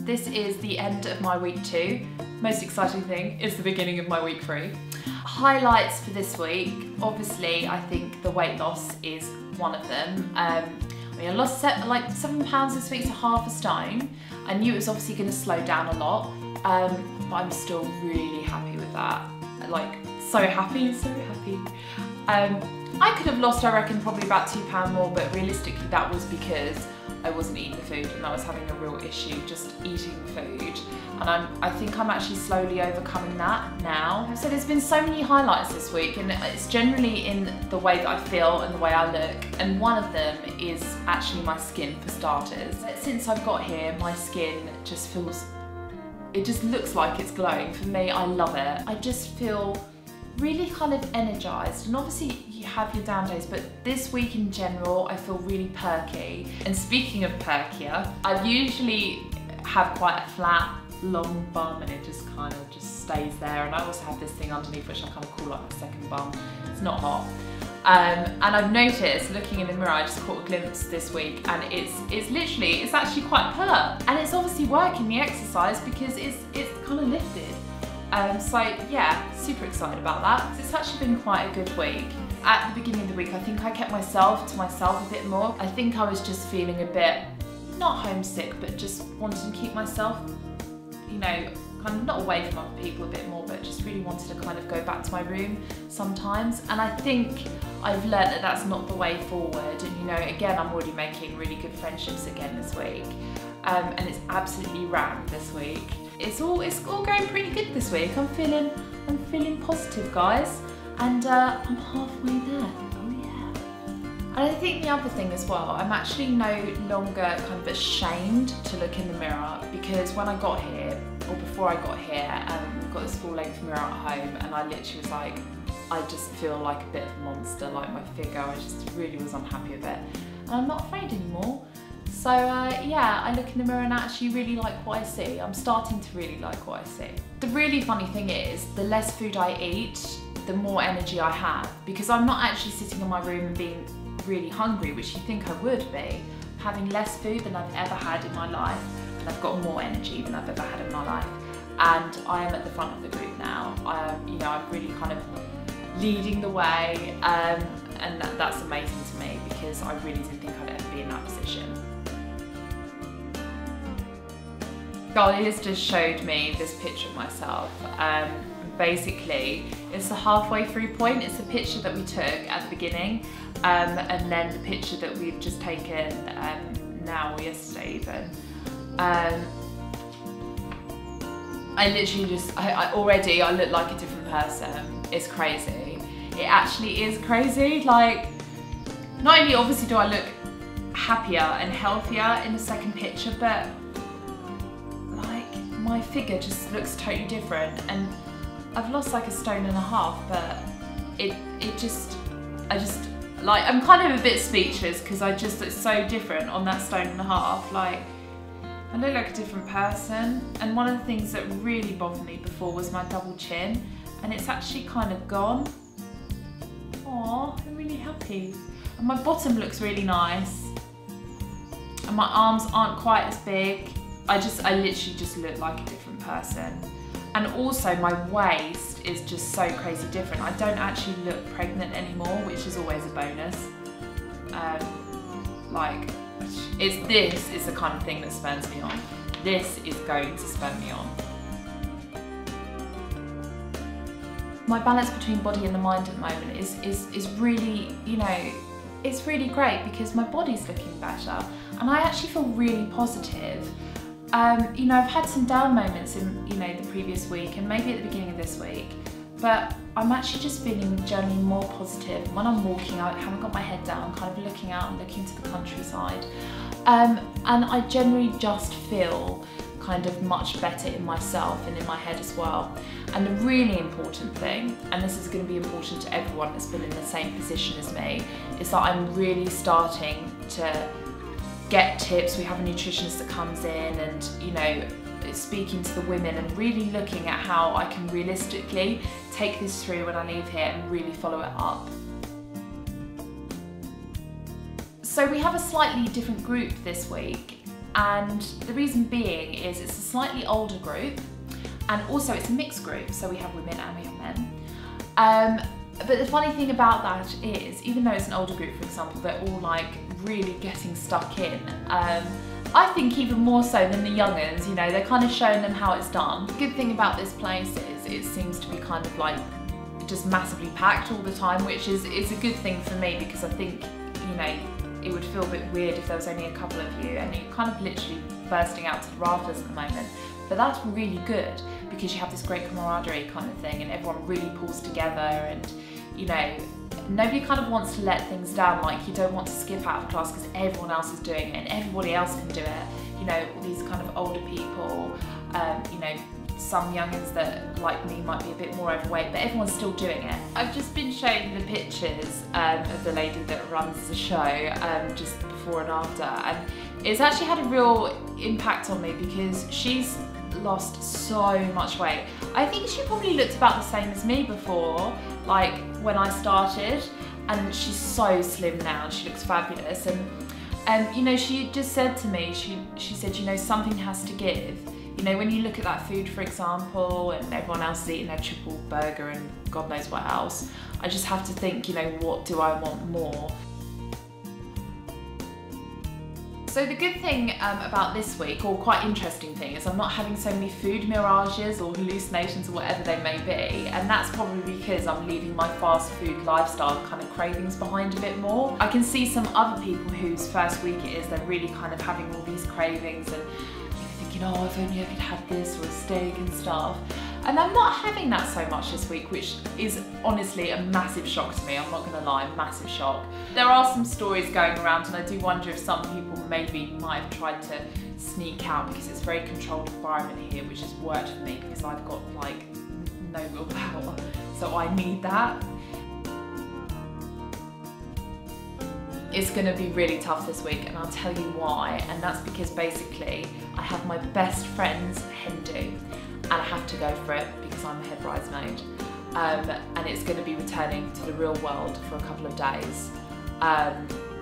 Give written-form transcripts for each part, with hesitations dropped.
This is the end of my week 2. Most exciting thing is the beginning of my week 3. Highlights for this week, obviously I think the weight loss is one of them. I lost like 7 pounds this week to half a stone. I knew it was obviously going to slow down a lot, but I'm still really happy with that. Like, so happy, so happy. I could have lost, I reckon, probably about £2 more, but realistically that was because I wasn't eating the food and I was having a real issue just eating food. And I think I'm actually slowly overcoming that now. So there's been so many highlights this week, and it's generally in the way that I feel and the way I look. And one of them is actually my skin, for starters. Since I've got here, my skin just feels, it just looks like it's glowing. For me, I love it. I just feel really kind of energized, and obviously you have your down days, but this week in general I feel really perky. And speaking of perkier, I usually have quite a flat long bum and it just kind of just stays there, and I also have this thing underneath which I kind of call like my second bum. It's not hot. And I've noticed, looking in the mirror, I just caught a glimpse this week, and it's actually quite pert, and it's obviously working the exercise because it's kind of lifted. So yeah, super excited about that. It's actually been quite a good week. At the beginning of the week, I think I kept myself to myself a bit more. I think I was just feeling a bit, not homesick, but just wanting to keep myself, you know, kind of not away from other people a bit more, but just really wanted to kind of go back to my room sometimes. And I think I've learnt that that's not the way forward. And you know, again, I'm already making really good friendships again this week. And it's absolutely rammed this week. It's all going pretty good this week. I'm feeling positive, guys, and I'm halfway there. Oh yeah. And I think the other thing as well, I'm actually no longer kind of ashamed to look in the mirror, because when I got here, or before I got here, I've got this full-length mirror at home, and I literally was like, I just feel like a bit of a monster, like my figure. I just really was unhappy with it, and I'm not afraid anymore. So yeah, I look in the mirror and actually really like what I see. I'm starting to really like what I see. The really funny thing is, the less food I eat, the more energy I have, because I'm not actually sitting in my room and being really hungry, which you think I would be. I'm having less food than I've ever had in my life, and I've got more energy than I've ever had in my life. And I am at the front of the group now. You know, I'm really kind of leading the way, and that's amazing to me, because I really didn't think I'd ever be in that position. Charlie has just showed me this picture of myself. Basically, it's the halfway through point. It's the picture that we took at the beginning, and then the picture that we've just taken now, or yesterday even. I literally just, already I look like a different person. It's crazy. It actually is crazy. Like, not only obviously do I look happier and healthier in the second picture, but my figure just looks totally different, and I've lost like 1.5 stones, but I'm kind of a bit speechless, because I just look so different on that 1.5 stones. Like, I look like a different person. And one of the things that really bothered me before was my double chin, and it's actually kind of gone. Aww, I'm really happy. And my bottom looks really nice, and my arms aren't quite as big. I literally just look like a different person. And also my waist is just so crazy different. I don't actually look pregnant anymore, which is always a bonus. Like, this is the kind of thing that spurs me on. This is going to spur me on. My balance between body and the mind at the moment is really, you know, it's really great, because my body's looking better, and I actually feel really positive. You know, I've had some down moments in, you know, the previous week, and maybe at the beginning of this week, but I'm actually just feeling generally more positive. When I'm walking, I haven't got my head down, kind of looking out and looking to the countryside. And I generally just feel kind of much better in myself and in my head as well. And the really important thing, and this is going to be important to everyone that's been in the same position as me, is that I'm really starting to get tips. We have a nutritionist that comes in, and you know, speaking to the women and really looking at how I can realistically take this through when I leave here and really follow it up. So we have a slightly different group this week. And the reason being is it's a slightly older group, and also it's a mixed group, so we have women and we have men. But the funny thing about that is, even though it's an older group, for example, they're all like really getting stuck in. I think even more so than the young'uns, you know, they're kind of showing them how it's done. The good thing about this place is it seems to be kind of like just massively packed all the time, which is a good thing for me, because I think, you know, it would feel a bit weird if there was only a couple of you and you're kind of literally bursting out to the rafters at the moment. But that's really good because you have this great camaraderie kind of thing, and everyone really pulls together, and you know, nobody kind of wants to let things down. Like, you don't want to skip out of class because everyone else is doing it and everybody else can do it. You know, all these kind of older people, you know, some young'uns that, like me, might be a bit more overweight, but everyone's still doing it. I've just been shown the pictures of the lady that runs the show just before and after, and it's actually had a real impact on me because she's lost so much weight. I think she probably looked about the same as me before, like when I started, and she's so slim now and she looks fabulous. And you know, she just said to me, she said, you know, something has to give. You know, when you look at that food, for example, and everyone else is eating their triple burger and God knows what else, I just have to think, you know, what do I want more? So the good thing about this week, or quite interesting thing, is I'm not having so many food mirages or hallucinations or whatever they may be, and that's probably because I'm leaving my fast food lifestyle kind of cravings behind a bit more. I can see some other people whose first week it is, they're really kind of having all these cravings and thinking, oh, if only I could have this or a steak and stuff. And I'm not having that so much this week, which is honestly a massive shock to me, I'm not gonna lie, massive shock. There are some stories going around, and I do wonder if some people maybe might have tried to sneak out, because it's a very controlled environment here, which has worked for me because I've got like no willpower, so I need that. It's gonna be really tough this week, and I'll tell you why, and that's because basically I have my best friend's hen do, and I have to go for it because I'm a head bridesmaid, and it's going to be returning to the real world for a couple of days,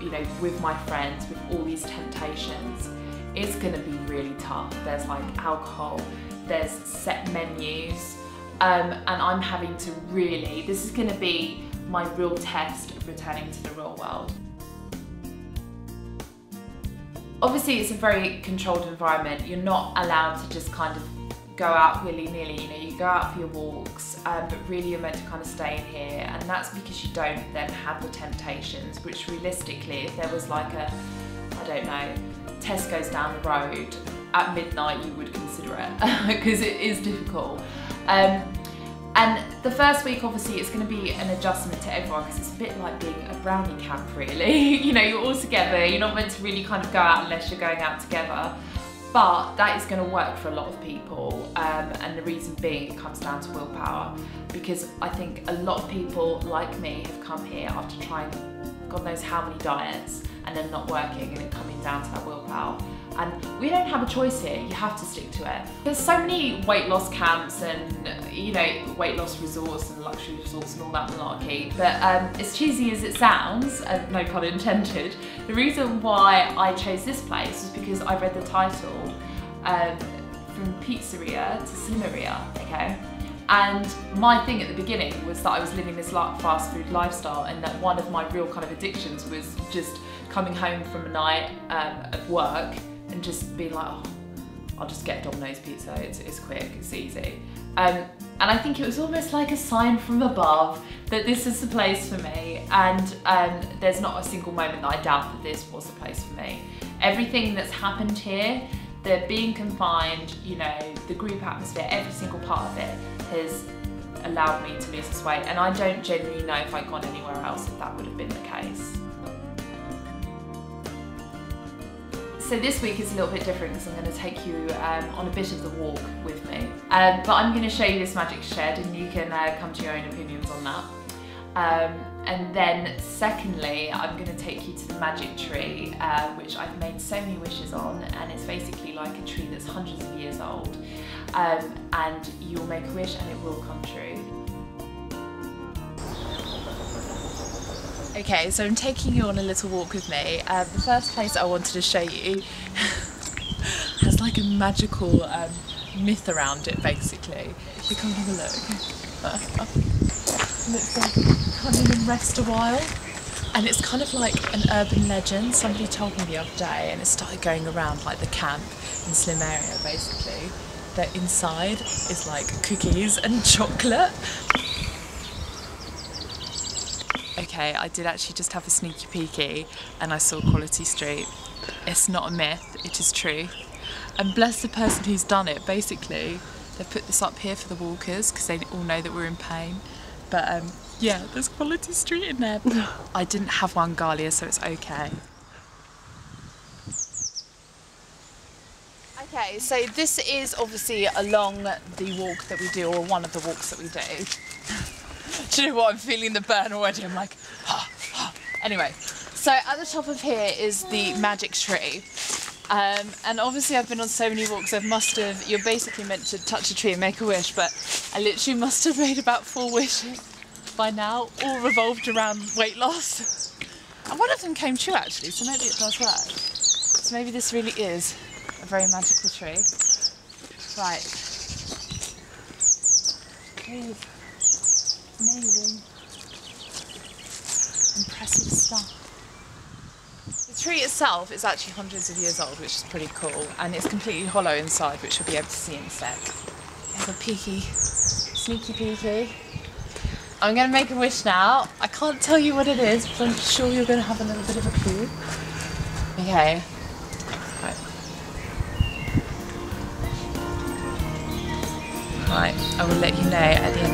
you know, with my friends, with all these temptations. It's going to be really tough. There's like alcohol, there's set menus, and I'm having to really, this is going to be my real test of returning to the real world. Obviously it's a very controlled environment. You're not allowed to just kind of go out willy-nilly, you know, you go out for your walks, but really you're meant to kind of stay in here, and that's because you don't then have the temptations, which realistically, if there was like a, I don't know, Tesco's down the road at midnight, you would consider it, because it is difficult. And the first week, obviously, it's going to be an adjustment to everyone, because it's a bit like being a brownie camp, really. You know, you're all together, you're not meant to really kind of go out unless you're going out together. But that is going to work for a lot of people, and the reason being it comes down to willpower, because I think a lot of people like me have come here after trying God knows how many diets and then not working, and it coming down to that willpower. And we don't have a choice here, you have to stick to it. There's so many weight loss camps and, you know, weight loss resorts and luxury resorts and all that malarkey, but as cheesy as it sounds, no pun intended, the reason why I chose this place was because I read the title, From Pizzeria to Slimmeria, okay? And my thing at the beginning was that I was living this fast food lifestyle, and that one of my real kind of addictions was just coming home from a night of work and just being like, oh, I'll just get a Domino's pizza, it's quick, it's easy. And I think it was almost like a sign from above that this is the place for me, and there's not a single moment that I doubt that this was the place for me. Everything that's happened here, the being confined, you know, the group atmosphere, every single part of it has allowed me to lose this weight, and I don't genuinely know if I'd gone anywhere else if that would have been the case. So this week is a little bit different because I'm going to take you on a bit of the walk with me. But I'm going to show you this magic shed, and you can come to your own opinions on that. And then secondly, I'm going to take you to the magic tree, which I've made so many wishes on, and it's basically like a tree that's hundreds of years old. And you'll make a wish and it will come true. Okay, so I'm taking you on a little walk with me. The first place I wanted to show you like a magical myth around it, basically. If you come and have a look. And it's like, come in and rest a while. And it's kind of like an urban legend. Somebody told me the other day, and it started going around like the camp in Slim area, basically, that inside is like cookies and chocolate. Okay, I did actually just have a sneaky peeky and I saw Quality Street. It's not a myth, it is true. And bless the person who's done it. Basically, they put this up here for the walkers because they all know that we're in pain. But yeah, there's Quality Street in there. I didn't have one Galia, so it's okay. Okay, so this is obviously along the walk that we do, or one of the walks that we do. Do you know what? I'm feeling the burn already. I'm like, Anyway, so at the top of here is the magic tree. And obviously I've been on so many walks, you're basically meant to touch a tree and make a wish, but I literally must have made about 4 wishes by now, all revolved around weight loss. And one of them came true actually, so maybe it does work. So maybe this really is a very magical tree. Right. Ooh. Amazing. Impressive stuff. The tree itself is actually hundreds of years old, which is pretty cool, and it's completely hollow inside, which you'll be able to see in a sec. Have a peeky, sneaky peeky. I'm going to make a wish now. I can't tell you what it is, but I'm sure you're going to have a little bit of a clue. Okay. Right. Right, I will let you know at the end